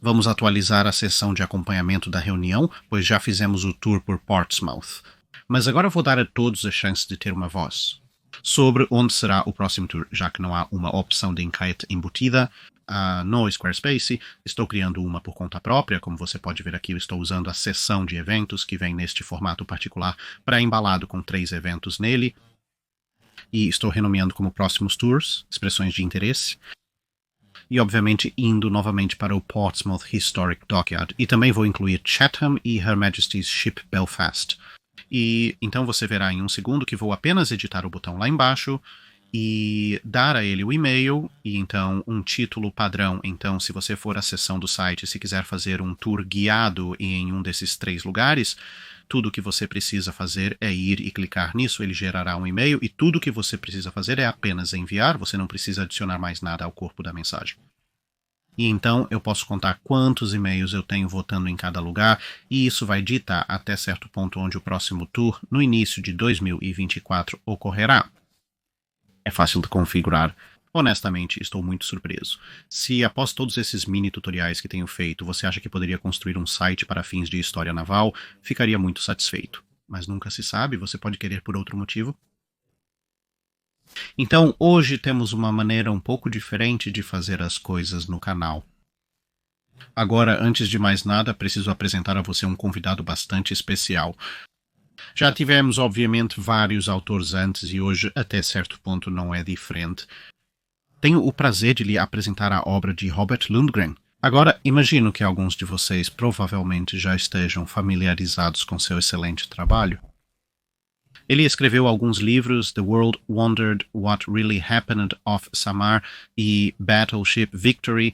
Vamos atualizar a sessão de acompanhamento da reunião, pois já fizemos o tour por Portsmouth. Mas agora vou dar a todos a chance de ter uma voz. Sobre onde será o próximo tour, já que não há uma opção de enquete embutida no Squarespace, estou criando uma por conta própria. Como você pode ver aqui, eu estou usando a seção de eventos, que vem neste formato particular, pré-embalado com 3 eventos nele. E estou renomeando como próximos tours, expressões de interesse. E, obviamente, indo novamente para o Portsmouth Historic Dockyard. E também vou incluir Chatham e Her Majesty's Ship Belfast. E então você verá em um segundo que vou apenas editar o botão lá embaixo e dar a ele o e-mail e então um título padrão. Então, se você for à seção do site, se quiser fazer um tour guiado em um desses 3 lugares, tudo o que você precisa fazer é ir e clicar nisso, ele gerará um e-mail e tudo o que você precisa fazer é apenas enviar, você não precisa adicionar mais nada ao corpo da mensagem. E então eu posso contar quantos e-mails eu tenho votando em cada lugar, e isso vai ditar até certo ponto onde o próximo tour, no início de 2024, ocorrerá. É fácil de configurar. Honestamente, estou muito surpreso. Se após todos esses mini tutoriais que tenho feito, você acha que poderia construir um site para fins de história naval, ficaria muito satisfeito. Mas nunca se sabe, você pode querer por outro motivo. Então, hoje temos uma maneira um pouco diferente de fazer as coisas no canal. Agora, antes de mais nada, preciso apresentar a você um convidado bastante especial. Já tivemos, obviamente, vários autores antes e hoje, até certo ponto, não é diferente. Tenho o prazer de lhe apresentar a obra de Robert Lundgren. Agora, imagino que alguns de vocês provavelmente já estejam familiarizados com seu excelente trabalho. Ele escreveu alguns livros, The World Wondered What Really Happened off Samar e Battleship Victory,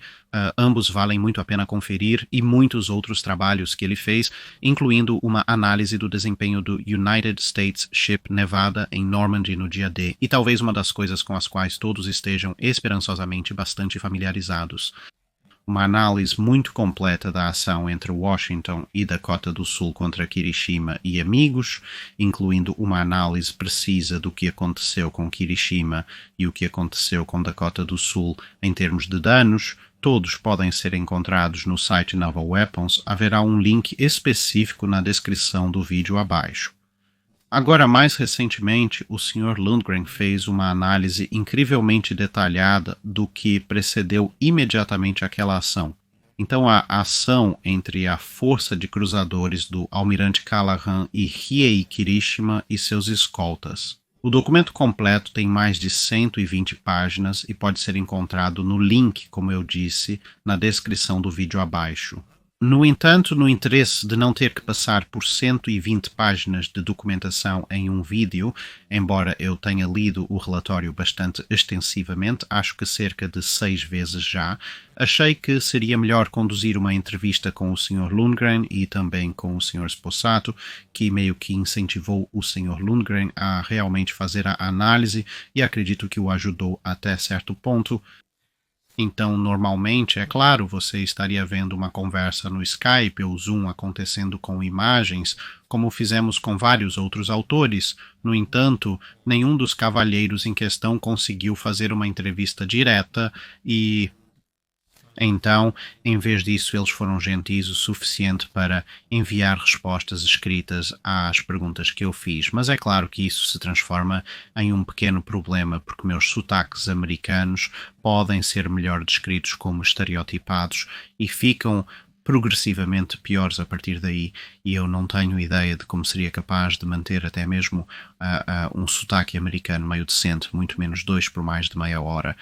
ambos valem muito a pena conferir, e muitos outros trabalhos que ele fez, incluindo uma análise do desempenho do United States Ship Nevada em Normandy no dia D, e talvez uma das coisas com as quais todos estejam esperançosamente bastante familiarizados. Uma análise muito completa da ação entre Washington e Dakota do Sul contra Kirishima e amigos, incluindo uma análise precisa do que aconteceu com Kirishima e o que aconteceu com Dakota do Sul em termos de danos. Todos podem ser encontrados no site Naval Weapons. Haverá um link específico na descrição do vídeo abaixo. Agora, mais recentemente, o Sr. Lundgren fez uma análise incrivelmente detalhada do que precedeu imediatamente aquela ação. Então, a ação entre a força de cruzadores do Almirante Callahan e Hiei Kirishima e seus escoltas. O documento completo tem mais de 120 páginas e pode ser encontrado no link, como eu disse, na descrição do vídeo abaixo. No entanto, no interesse de não ter que passar por 120 páginas de documentação em um vídeo, embora eu tenha lido o relatório bastante extensivamente, acho que cerca de 6 vezes já, achei que seria melhor conduzir uma entrevista com o Sr. Lundgren e também com o Sr. Sposato, que meio que incentivou o Sr. Lundgren a realmente fazer a análise e acredito que o ajudou até certo ponto. Então, normalmente, é claro, você estaria vendo uma conversa no Skype ou Zoom acontecendo com imagens, como fizemos com vários outros autores. No entanto, nenhum dos cavalheiros em questão conseguiu fazer uma entrevista direta e... Então, em vez disso, eles foram gentis o suficiente para enviar respostas escritas às perguntas que eu fiz. Mas é claro que isso se transforma em um pequeno problema, porque meus sotaques americanos podem ser melhor descritos como estereotipados e ficam progressivamente piores a partir daí, e eu não tenho ideia de como seria capaz de manter até mesmo um sotaque americano meio decente, muito menos 2 por mais de meia hora.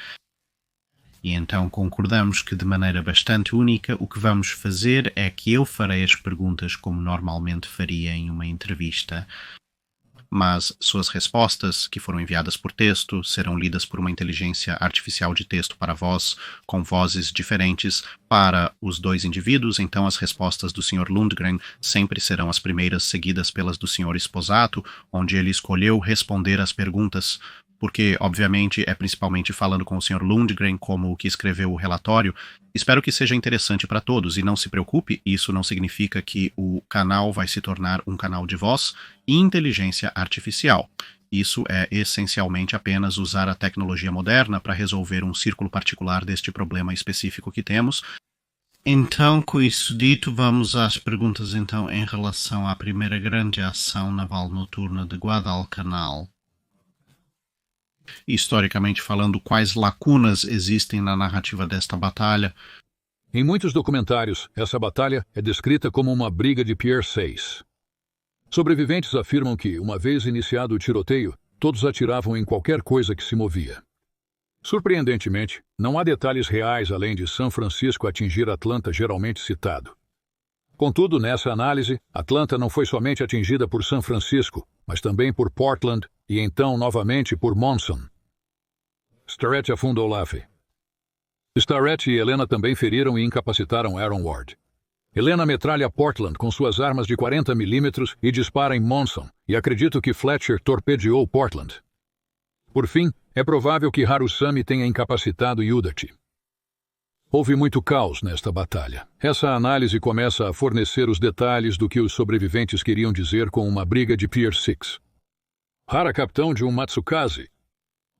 E então concordamos que de maneira bastante única o que vamos fazer é que eu farei as perguntas como normalmente faria em uma entrevista, mas suas respostas, que foram enviadas por texto, serão lidas por uma inteligência artificial de texto para voz, com vozes diferentes para os 2 indivíduos. Então as respostas do Sr. Lundgren sempre serão as primeiras, seguidas pelas do Sr. Sposato, onde ele escolheu responder às perguntas porque, obviamente, é principalmente falando com o Sr. Lundgren como o que escreveu o relatório. Espero que seja interessante para todos e não se preocupe, isso não significa que o canal vai se tornar um canal de voz e inteligência artificial. Isso é essencialmente apenas usar a tecnologia moderna para resolver um círculo particular deste problema específico que temos. Então, com isso dito, vamos às perguntas então em relação à primeira grande ação naval noturna de Guadalcanal. Historicamente falando, quais lacunas existem na narrativa desta batalha? Em muitos documentários, essa batalha é descrita como uma briga de Pier 6. Sobreviventes afirmam que, uma vez iniciado o tiroteio, todos atiravam em qualquer coisa que se movia. Surpreendentemente, não há detalhes reais além de São Francisco atingir Atlanta geralmente citado. Contudo, nessa análise, Atlanta não foi somente atingida por São Francisco, mas também por Portland e então novamente por Monson. Starrett afunda Olave. Starrett e Helena também feriram e incapacitaram Aaron Ward. Helena metralha Portland com suas armas de 40 mm e dispara em Monson, e acredito que Fletcher torpedeou Portland. Por fim, é provável que Harusami tenha incapacitado Udati. Houve muito caos nesta batalha. Essa análise começa a fornecer os detalhes do que os sobreviventes queriam dizer com uma briga de Pier 6. Hara, capitão de um Matsukaze.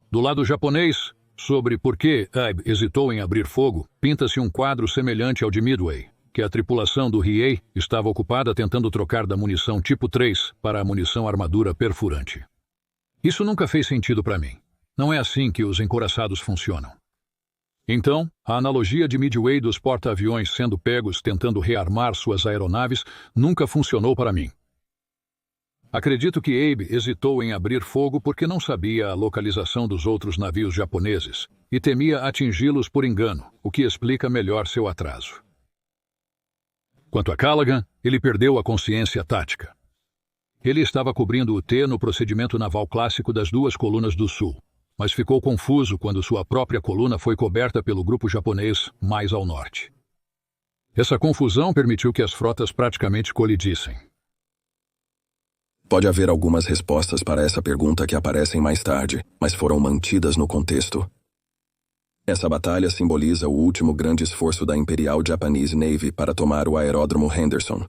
Do lado japonês, sobre por que Abe hesitou em abrir fogo, pinta-se um quadro semelhante ao de Midway, que a tripulação do Riei estava ocupada tentando trocar da munição tipo 3 para a munição armadura perfurante. Isso nunca fez sentido para mim. Não é assim que os encouraçados funcionam. Então, a analogia de Midway dos porta-aviões sendo pegos tentando rearmar suas aeronaves nunca funcionou para mim. Acredito que Abe hesitou em abrir fogo porque não sabia a localização dos outros navios japoneses e temia atingi-los por engano, o que explica melhor seu atraso. Quanto a Callaghan, ele perdeu a consciência tática. Ele estava cobrindo o T no procedimento naval clássico das duas colunas do Sul, mas ficou confuso quando sua própria coluna foi coberta pelo grupo japonês mais ao norte. Essa confusão permitiu que as frotas praticamente colidissem. Pode haver algumas respostas para essa pergunta que aparecem mais tarde, mas foram mantidas no contexto. Essa batalha simboliza o último grande esforço da Imperial Japanese Navy para tomar o aeródromo Henderson.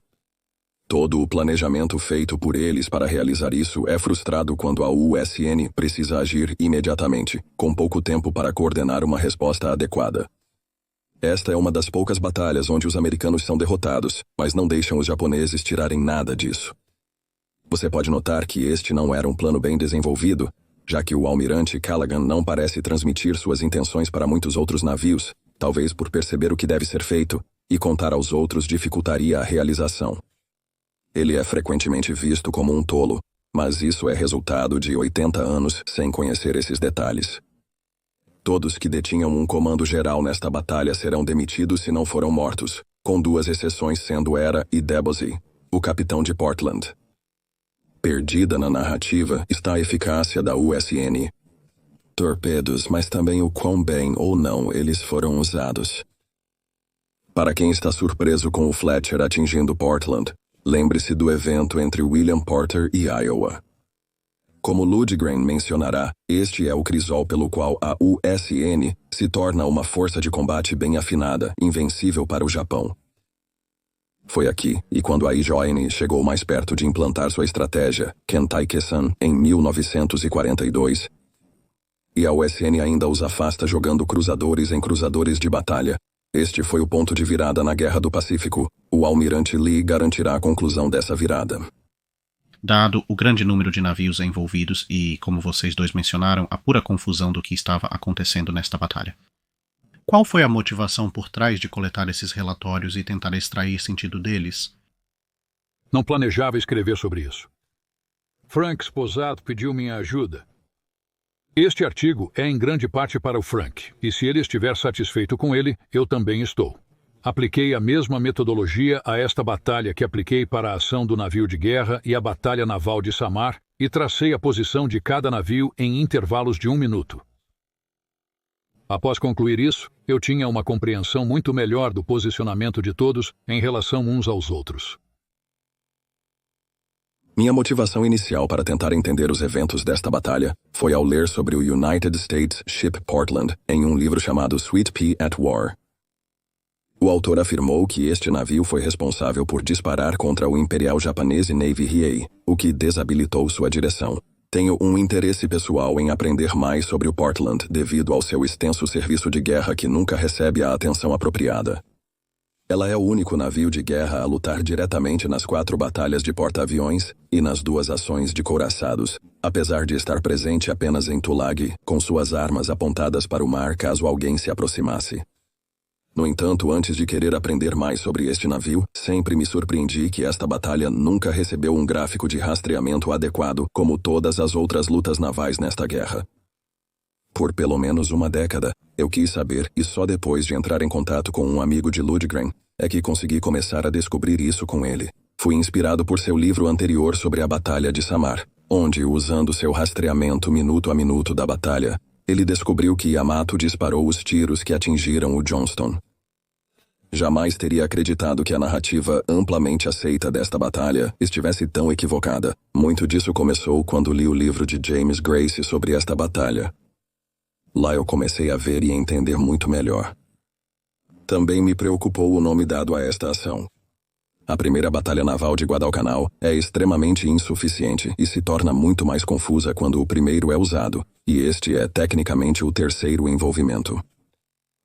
Todo o planejamento feito por eles para realizar isso é frustrado quando a USN precisa agir imediatamente, com pouco tempo para coordenar uma resposta adequada. Esta é uma das poucas batalhas onde os americanos são derrotados, mas não deixam os japoneses tirarem nada disso. Você pode notar que este não era um plano bem desenvolvido, já que o almirante Callaghan não parece transmitir suas intenções para muitos outros navios, talvez por perceber o que deve ser feito, e contar aos outros dificultaria a realização. Ele é frequentemente visto como um tolo, mas isso é resultado de 80 anos sem conhecer esses detalhes. Todos que detinham um comando geral nesta batalha serão demitidos se não foram mortos, com duas exceções sendo Era e Debozy, o capitão de Portland. Perdida na narrativa está a eficácia da USN. Torpedos, mas também o quão bem ou não eles foram usados. Para quem está surpreso com o Fletcher atingindo Portland, lembre-se do evento entre William Porter e Iowa. Como Ludgren mencionará, este é o crisol pelo qual a USN se torna uma força de combate bem afinada, invencível para o Japão. Foi aqui, e quando a IJN chegou mais perto de implantar sua estratégia, Kentai-Kesan, em 1942, e a USN ainda os afasta jogando cruzadores em cruzadores de batalha. Este foi o ponto de virada na Guerra do Pacífico. O almirante Lee garantirá a conclusão dessa virada. Dado o grande número de navios envolvidos e, como vocês dois mencionaram, a pura confusão do que estava acontecendo nesta batalha. Qual foi a motivação por trás de coletar esses relatórios e tentar extrair sentido deles? Não planejava escrever sobre isso. Frank Sposato pediu minha ajuda. Este artigo é em grande parte para o Frank, e se ele estiver satisfeito com ele, eu também estou. Apliquei a mesma metodologia a esta batalha que apliquei para a ação do navio de guerra e a batalha naval de Samar, e tracei a posição de cada navio em intervalos de 1 minuto. Após concluir isso, eu tinha uma compreensão muito melhor do posicionamento de todos em relação uns aos outros. Minha motivação inicial para tentar entender os eventos desta batalha foi ao ler sobre o United States Ship Portland em um livro chamado Sweet Pea at War. O autor afirmou que este navio foi responsável por disparar contra o Imperial Japanese Navy Riei, o que desabilitou sua direção. Tenho um interesse pessoal em aprender mais sobre o Portland devido ao seu extenso serviço de guerra que nunca recebe a atenção apropriada. Ela é o único navio de guerra a lutar diretamente nas 4 batalhas de porta-aviões e nas 2 ações de couraçados, apesar de estar presente apenas em Tulag, com suas armas apontadas para o mar caso alguém se aproximasse. No entanto, antes de querer aprender mais sobre este navio, sempre me surpreendi que esta batalha nunca recebeu um gráfico de rastreamento adequado como todas as outras lutas navais nesta guerra. Por pelo menos uma década, eu quis saber, e só depois de entrar em contato com um amigo de Ludgren, é que consegui começar a descobrir isso com ele. Fui inspirado por seu livro anterior sobre a Batalha de Samar, onde, usando seu rastreamento minuto a minuto da batalha, ele descobriu que Yamato disparou os tiros que atingiram o Johnston. Jamais teria acreditado que a narrativa amplamente aceita desta batalha estivesse tão equivocada. Muito disso começou quando li o livro de James Grace sobre esta batalha. Lá eu comecei a ver e entender muito melhor. Também me preocupou o nome dado a esta ação. A primeira batalha naval de Guadalcanal é extremamente insuficiente e se torna muito mais confusa quando o primeiro é usado, e este é tecnicamente o terceiro envolvimento.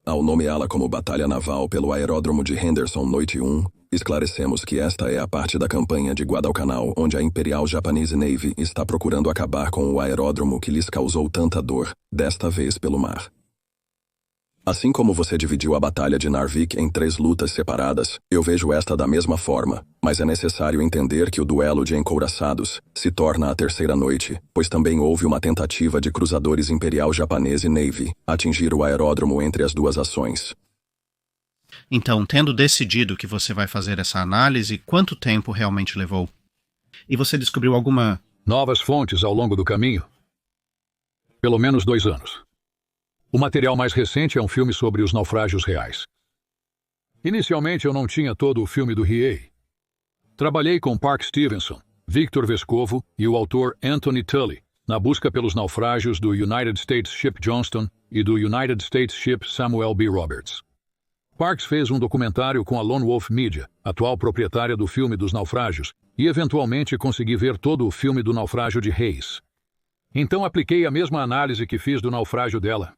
Ao nomeá-la como Batalha Naval pelo Aeródromo de Henderson Noite 1, esclarecemos que esta é a parte da campanha de Guadalcanal onde a Imperial Japanese Navy está procurando acabar com o aeródromo que lhes causou tanta dor, desta vez pelo mar. Assim como você dividiu a Batalha de Narvik em 3 lutas separadas, eu vejo esta da mesma forma, mas é necessário entender que o duelo de encouraçados se torna a terceira noite, pois também houve uma tentativa de cruzadores Imperial Japanese Navy atingir o aeródromo entre as 2 ações. Então, tendo decidido que você vai fazer essa análise, quanto tempo realmente levou? E você descobriu alguma... Novas fontes ao longo do caminho? Pelo menos 2 anos. O material mais recente é um filme sobre os naufrágios reais. Inicialmente eu não tinha todo o filme do Riei. Trabalhei com Park Stevenson, Victor Vescovo e o autor Anthony Tully na busca pelos naufrágios do United States Ship Johnston e do United States Ship Samuel B. Roberts. Parks fez um documentário com a Lone Wolf Media, atual proprietária do filme dos naufrágios, e eventualmente consegui ver todo o filme do naufrágio de Hayes. Então apliquei a mesma análise que fiz do naufrágio dela,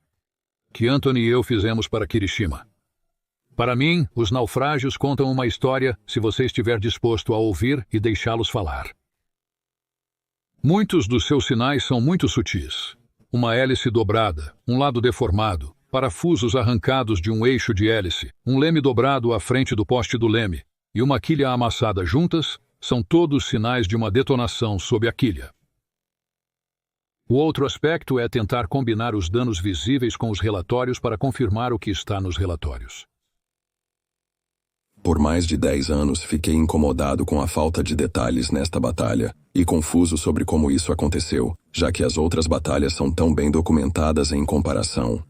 que Anthony e eu fizemos para Kirishima. Para mim, os naufrágios contam uma história se você estiver disposto a ouvir e deixá-los falar. Muitos dos seus sinais são muito sutis. Uma hélice dobrada, um lado deformado, parafusos arrancados de um eixo de hélice, um leme dobrado à frente do poste do leme e uma quilha amassada juntas, são todos sinais de uma detonação sob a quilha. O outro aspecto é tentar combinar os danos visíveis com os relatórios para confirmar o que está nos relatórios. Por mais de 10 anos fiquei incomodado com a falta de detalhes nesta batalha e confuso sobre como isso aconteceu, já que as outras batalhas são tão bem documentadas em comparação.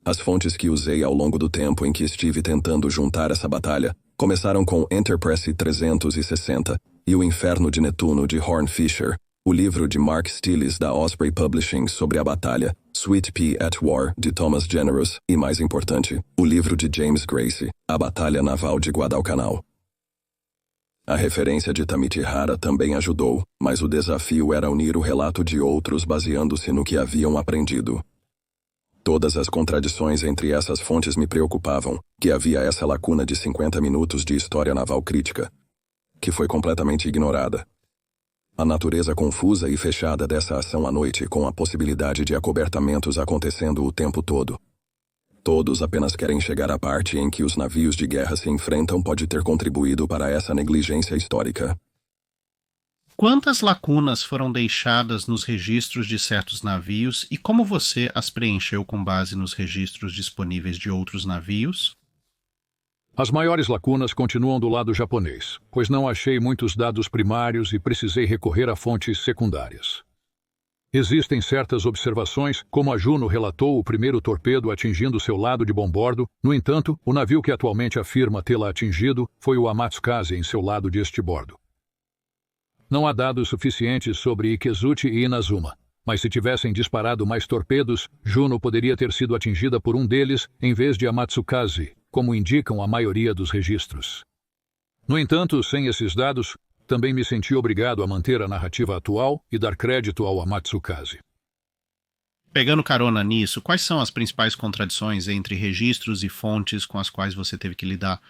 As fontes que usei ao longo do tempo em que estive tentando juntar essa batalha começaram com Enterprise 360 e O Inferno de Netuno de Horn Fisher, o livro de Mark Stillis da Osprey Publishing sobre a batalha, Sweet Pea at War, de Thomas Generous, e mais importante, o livro de James Grace, A Batalha Naval de Guadalcanal. A referência de Tamithihara também ajudou, mas o desafio era unir o relato de outros baseando-se no que haviam aprendido. Todas as contradições entre essas fontes me preocupavam, que havia essa lacuna de 50 minutos de história naval crítica, que foi completamente ignorada. A natureza confusa e fechada dessa ação à noite, com a possibilidade de acobertamentos acontecendo o tempo todo. Todos apenas querem chegar à parte em que os navios de guerra se enfrentam pode ter contribuído para essa negligência histórica. Quantas lacunas foram deixadas nos registros de certos navios e como você as preencheu com base nos registros disponíveis de outros navios? As maiores lacunas continuam do lado japonês, pois não achei muitos dados primários e precisei recorrer a fontes secundárias. Existem certas observações, como a Juno relatou o primeiro torpedo atingindo seu lado de bombordo, no entanto, o navio que atualmente afirma tê-la atingido foi o Amatsukaze em seu lado de estibordo. Não há dados suficientes sobre Ikezuchi e Inazuma, mas se tivessem disparado mais torpedos, Juno poderia ter sido atingida por um deles em vez de Amatsukaze, como indicam a maioria dos registros. No entanto, sem esses dados, também me senti obrigado a manter a narrativa atual e dar crédito ao Amatsukaze. Pegando carona nisso, quais são as principais contradições entre registros e fontes com as quais você teve que lidar?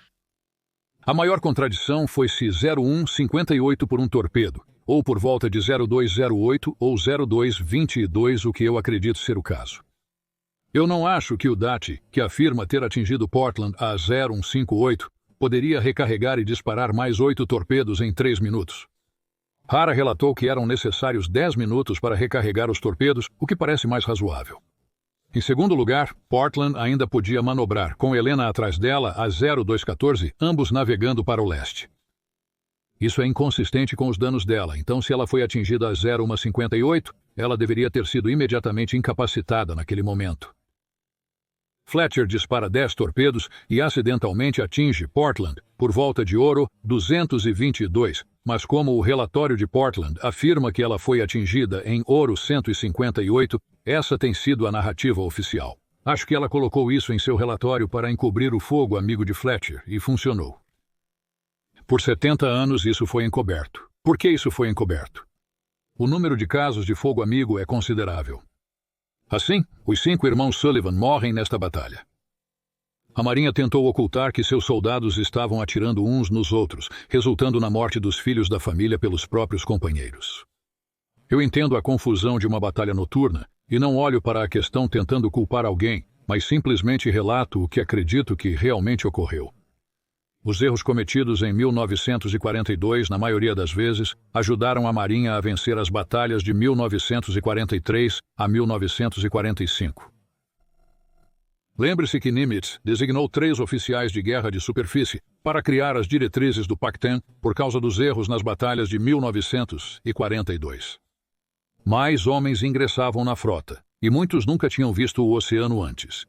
A maior contradição foi se 0158 por um torpedo, ou por volta de 0208 ou 0222, o que eu acredito ser o caso. Eu não acho que o DAT, que afirma ter atingido Portland a 0158, poderia recarregar e disparar mais 8 torpedos em 3 minutos. Hara relatou que eram necessários 10 minutos para recarregar os torpedos, o que parece mais razoável. Em segundo lugar, Portland ainda podia manobrar, com Helena atrás dela a 0214, ambos navegando para o leste. Isso é inconsistente com os danos dela, então se ela foi atingida a 0158, ela deveria ter sido imediatamente incapacitada naquele momento. Fletcher dispara 10 torpedos e acidentalmente atinge Portland por volta de Oro 222, mas como o relatório de Portland afirma que ela foi atingida em Oro 158, essa tem sido a narrativa oficial. Acho que ela colocou isso em seu relatório para encobrir o fogo amigo de Fletcher, e funcionou. Por 70 anos isso foi encoberto. Por que isso foi encoberto? O número de casos de fogo amigo é considerável. Assim, os 5 irmãos Sullivan morrem nesta batalha. A Marinha tentou ocultar que seus soldados estavam atirando uns nos outros, resultando na morte dos filhos da família pelos próprios companheiros. Eu entendo a confusão de uma batalha noturna e não olho para a questão tentando culpar alguém, mas simplesmente relato o que acredito que realmente ocorreu. Os erros cometidos em 1942, na maioria das vezes, ajudaram a Marinha a vencer as batalhas de 1943 a 1945. Lembre-se que Nimitz designou 3 oficiais de guerra de superfície para criar as diretrizes do PAC-10 por causa dos erros nas batalhas de 1942. Mais homens ingressavam na frota, e muitos nunca tinham visto o oceano antes.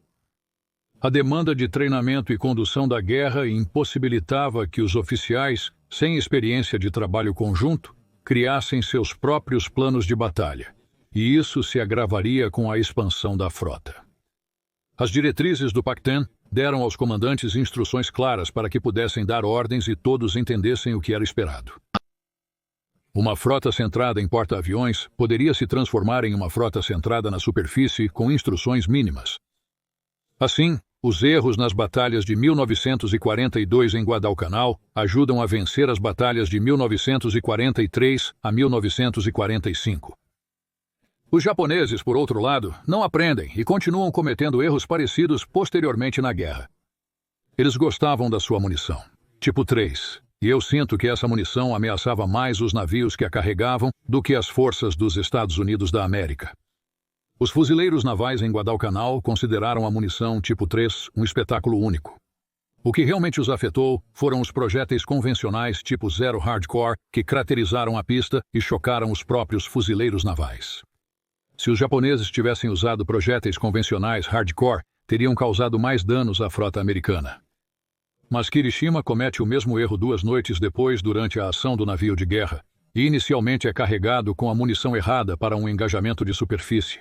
A demanda de treinamento e condução da guerra impossibilitava que os oficiais, sem experiência de trabalho conjunto, criassem seus próprios planos de batalha, e isso se agravaria com a expansão da frota. As diretrizes do PAC-10 deram aos comandantes instruções claras para que pudessem dar ordens e todos entendessem o que era esperado. Uma frota centrada em porta-aviões poderia se transformar em uma frota centrada na superfície com instruções mínimas. Assim, os erros nas batalhas de 1942 em Guadalcanal ajudam a vencer as batalhas de 1943 a 1945. Os japoneses, por outro lado, não aprendem e continuam cometendo erros parecidos posteriormente na guerra. Eles gostavam da sua munição, tipo 3, e eu sinto que essa munição ameaçava mais os navios que a carregavam do que as forças dos Estados Unidos da América. Os fuzileiros navais em Guadalcanal consideraram a munição tipo 3 um espetáculo único. O que realmente os afetou foram os projéteis convencionais tipo 0 Hardcore que craterizaram a pista e chocaram os próprios fuzileiros navais. Se os japoneses tivessem usado projéteis convencionais Hardcore, teriam causado mais danos à frota americana. Mas Kirishima comete o mesmo erro 2 noites depois durante a ação do navio de guerra, e inicialmente é carregado com a munição errada para um engajamento de superfície.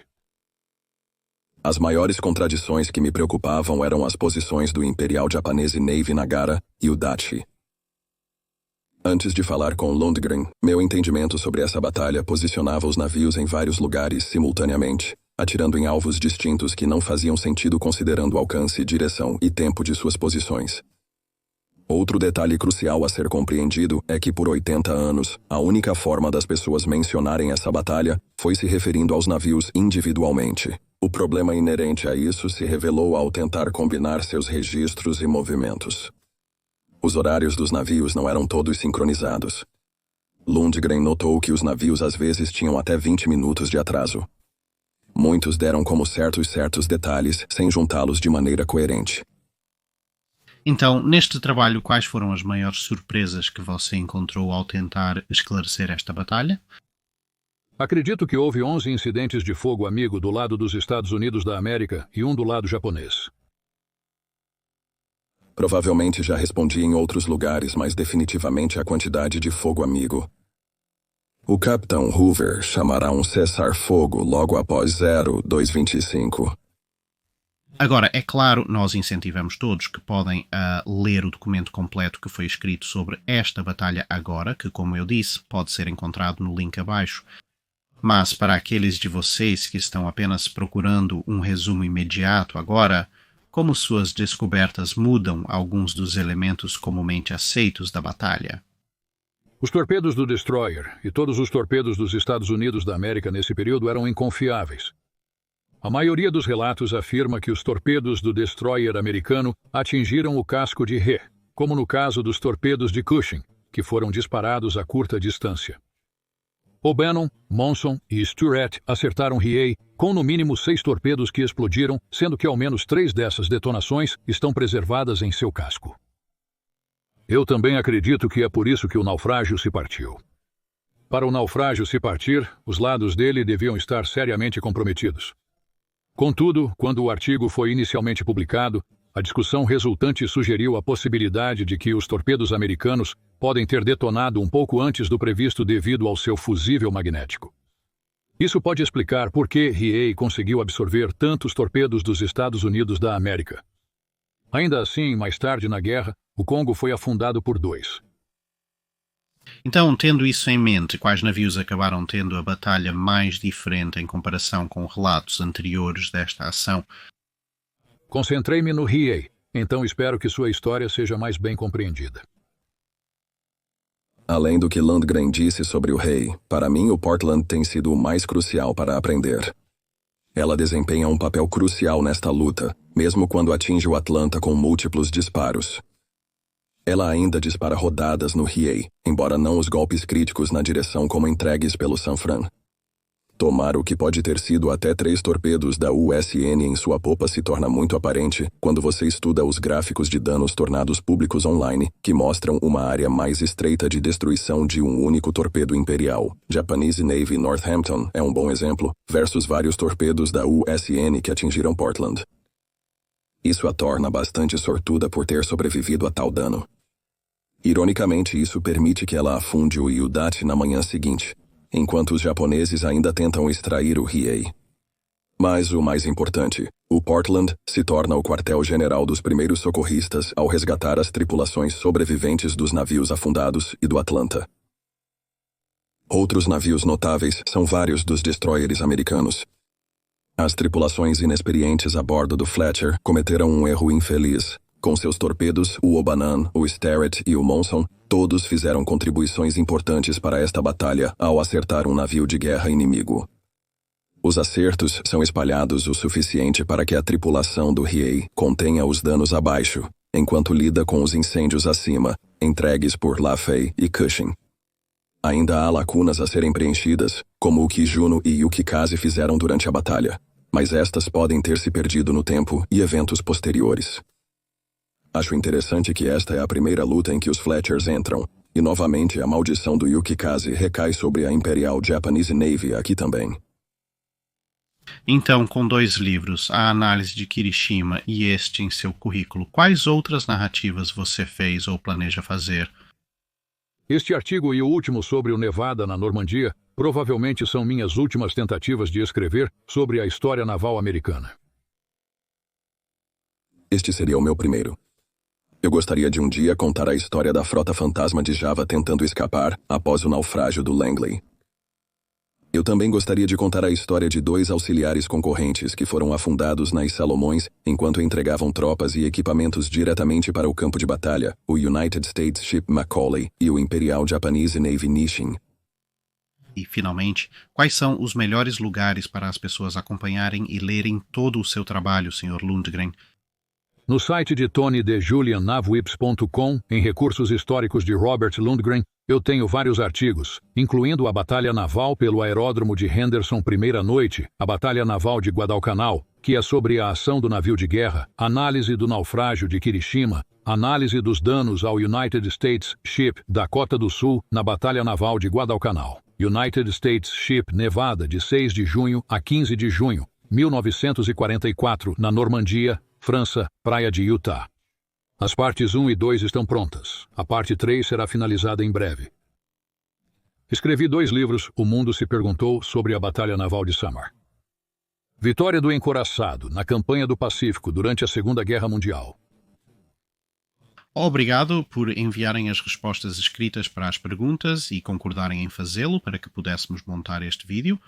As maiores contradições que me preocupavam eram as posições do Imperial Japanese Navy Nagara e o Dachi. Antes de falar com Lundgren, meu entendimento sobre essa batalha posicionava os navios em vários lugares simultaneamente, atirando em alvos distintos que não faziam sentido considerando o alcance, direção e tempo de suas posições. Outro detalhe crucial a ser compreendido é que por 80 anos, a única forma das pessoas mencionarem essa batalha foi se referindo aos navios individualmente. O problema inerente a isso se revelou ao tentar combinar seus registros e movimentos. Os horários dos navios não eram todos sincronizados. Lundgren notou que os navios às vezes tinham até 20 minutos de atraso. Muitos deram como certos detalhes, sem juntá-los de maneira coerente. Então, neste trabalho, quais foram as maiores surpresas que você encontrou ao tentar esclarecer esta batalha? Acredito que houve 11 incidentes de fogo amigo do lado dos Estados Unidos da América e um do lado japonês. Provavelmente já respondi em outros lugares, mas definitivamente a quantidade de fogo amigo. O Capitão Hoover chamará um cessar-fogo logo após 0225. Agora, é claro, nós incentivamos todos que podem ler o documento completo que foi escrito sobre esta batalha agora, que, como eu disse, pode ser encontrado no link abaixo. Mas para aqueles de vocês que estão apenas procurando um resumo imediato agora, como suas descobertas mudam alguns dos elementos comumente aceitos da batalha. Os torpedos do Destroyer e todos os torpedos dos Estados Unidos da América nesse período eram inconfiáveis. A maioria dos relatos afirma que os torpedos do Destroyer americano atingiram o casco de Rhe, como no caso dos torpedos de Cushing, que foram disparados a curta distância. O'Bannon, Monson e Stuart acertaram Rhe com no mínimo 6 torpedos que explodiram, sendo que ao menos 3 dessas detonações estão preservadas em seu casco. Eu também acredito que é por isso que o naufrágio se partiu. Para o naufrágio se partir, os lados dele deviam estar seriamente comprometidos. Contudo, quando o artigo foi inicialmente publicado, a discussão resultante sugeriu a possibilidade de que os torpedos americanos podem ter detonado um pouco antes do previsto devido ao seu fusível magnético. Isso pode explicar por que Rhe conseguiu absorver tantos torpedos dos Estados Unidos da América. Ainda assim, mais tarde na guerra, o Congo foi afundado por 2. Então, tendo isso em mente, quais navios acabaram tendo a batalha mais diferente em comparação com relatos anteriores desta ação? Concentrei-me no Rhe, então espero que sua história seja mais bem compreendida. Além do que Landgren disse sobre o Rei, para mim o Portland tem sido o mais crucial para aprender. Ela desempenha um papel crucial nesta luta, mesmo quando atinge o Atlanta com múltiplos disparos. Ela ainda dispara rodadas no Rhe, embora não os golpes críticos na direção como entregues pelo San Fran. Tomar o que pode ter sido até 3 torpedos da USN em sua popa se torna muito aparente quando você estuda os gráficos de danos tornados públicos online, que mostram uma área mais estreita de destruição de um único torpedo imperial. Japanese Navy Northampton é um bom exemplo, versus vários torpedos da USN que atingiram Portland. Isso a torna bastante sortuda por ter sobrevivido a tal dano. Ironicamente, isso permite que ela afunde o Yudate na manhã seguinte, enquanto os japoneses ainda tentam extrair o Rhe. Mas o mais importante, o Portland se torna o quartel-general dos primeiros socorristas ao resgatar as tripulações sobreviventes dos navios afundados e do Atlanta. Outros navios notáveis são vários dos destroyers americanos. As tripulações inexperientes a bordo do Fletcher cometeram um erro infeliz. Com seus torpedos, o O'Bannon, o Sterrett e o Monson, todos fizeram contribuições importantes para esta batalha ao acertar um navio de guerra inimigo. Os acertos são espalhados o suficiente para que a tripulação do Rhe contenha os danos abaixo, enquanto lida com os incêndios acima, entregues por Lafay e Cushing. Ainda há lacunas a serem preenchidas, como o que Juno e Yukikaze fizeram durante a batalha, mas estas podem ter se perdido no tempo e eventos posteriores. Acho interessante que esta é a primeira luta em que os Fletchers entram, e novamente a maldição do Yukikaze recai sobre a Imperial Japanese Navy aqui também. Então, com 2 livros, a análise de Kirishima e este em seu currículo, quais outras narrativas você fez ou planeja fazer? Este artigo e o último sobre o Nevada na Normandia provavelmente são minhas últimas tentativas de escrever sobre a história naval americana. Este seria o meu primeiro. Eu gostaria de um dia contar a história da frota fantasma de Java tentando escapar após o naufrágio do Langley. Eu também gostaria de contar a história de 2 auxiliares concorrentes que foram afundados nas Salomões enquanto entregavam tropas e equipamentos diretamente para o campo de batalha, o United States Ship Macaulay e o Imperial Japanese Navy Nishin. E, finalmente, quais são os melhores lugares para as pessoas acompanharem e lerem todo o seu trabalho, Sr. Lundgren? No site de Tony de Julian Navwhips.com, em recursos históricos de Robert Lundgren, eu tenho vários artigos, incluindo a Batalha Naval pelo Aeródromo de Henderson Primeira Noite, a Batalha Naval de Guadalcanal, que é sobre a ação do navio de guerra, análise do naufrágio de Kirishima, análise dos danos ao United States Ship Dakota do Sul na Batalha Naval de Guadalcanal, United States Ship Nevada de 6 de junho a 15 de junho, 1944, na Normandia, França, Praia de Utah. As partes 1 e 2 estão prontas. A parte 3 será finalizada em breve. Escrevi 2 livros, O Mundo se Perguntou, sobre a Batalha Naval de Samar. Vitória do Encoraçado, na Campanha do Pacífico, durante a Segunda Guerra Mundial. Obrigado por enviarem as respostas escritas para as perguntas e concordarem em fazê-lo para que pudéssemos montar este vídeo.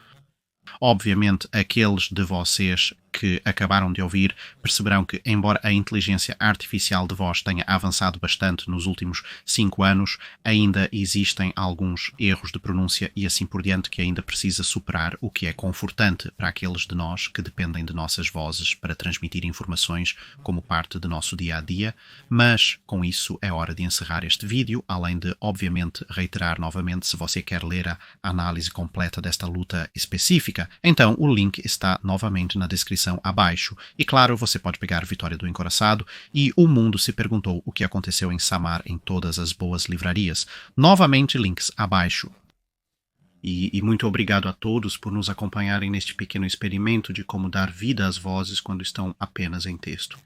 Obviamente, aqueles de vocês que acabaram de ouvir perceberão que, embora a inteligência artificial de voz tenha avançado bastante nos últimos 5 anos, ainda existem alguns erros de pronúncia e assim por diante que ainda precisa superar, o que é confortante para aqueles de nós que dependem de nossas vozes para transmitir informações como parte do nosso dia a dia. Mas, com isso, é hora de encerrar este vídeo, além de, obviamente, reiterar novamente, se você quer ler a análise completa desta luta específica, então o link está novamente na descrição abaixo. E claro, você pode pegar Vitória do Encoraçado e O Mundo se Perguntou o que aconteceu em Samar em todas as boas livrarias. Novamente, links abaixo. E muito obrigado a todos por nos acompanharem neste pequeno experimento de como dar vida às vozes quando estão apenas em texto.